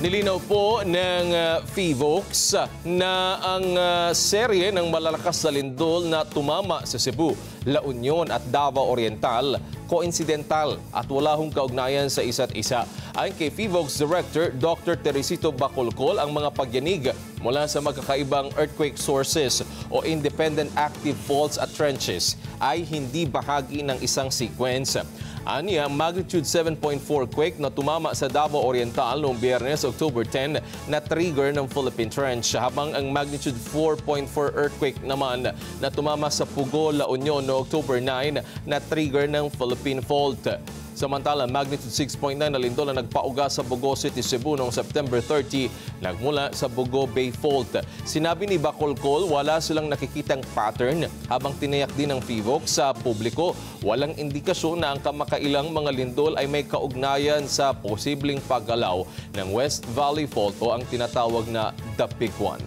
Nilinaw po ng PHIVOLCS na ang serye ng malalakas na lindol na tumama sa Cebu, La Union at Davao Oriental koinsidental at wala hong kaugnayan sa isa't isa. Ayon kay PHIVOLCS Director Dr. Teresito Bacolcol, ang mga pagyanig mula sa magkakaibang earthquake sources o independent active faults at trenches ay hindi bahagi ng isang sequence. Aniya, magnitude 7.4 quake na tumama sa Davao Oriental noong Biyernes, October 10 na trigger ng Philippine Trench, habang ang magnitude 4.4 earthquake naman na tumama sa Pugo, La Union noong October 9 na trigger ng Philippine Fault. Samantala, magnitude 6.9 na lindol na nagpauga sa Bugo City, Cebu noong September 30 nagmula sa Bugo Bay Fault. Sinabi ni Bacolcol, wala silang nakikitang pattern, habang tiniyak din ng PHIVOLCS sa publiko walang indikasyon na ang kamakailang mga lindol ay may kaugnayan sa posibleng paggalaw ng West Valley Fault o ang tinatawag na The Big One.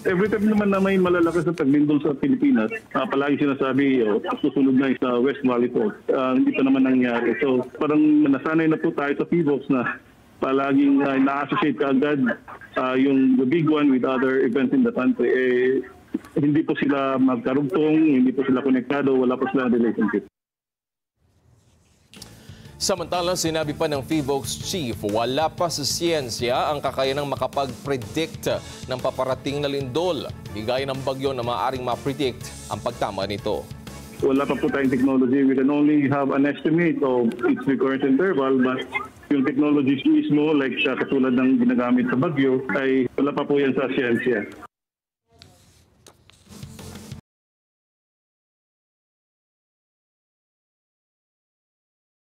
Every time naman na may malalakas na taglindol sa Pilipinas, palagi sinasabi, susunod na sa West Valley Fault. Hindi pa naman nangyari. So parang nasanay na po tayo sa PHIVOLCS na palaging na-associate kaagad yung The Big One with other events in the country. Hindi po sila magkarugtong, hindi po sila konektado, wala po sila relationship. Samantala, sinabi pa ng PHIVOLCS Chief, wala pa sa siyensya ang kakayanang makapag-predict ng paparating na lindol, higaya ng bagyo na maaaring ma-predict ang pagtama nito. Wala pa po tayong technology. We can only have an estimate of its recurrence interval, but yung technologies mismo, like katulad ng ginagamit sa bagyo, ay wala pa po yan sa siyensya.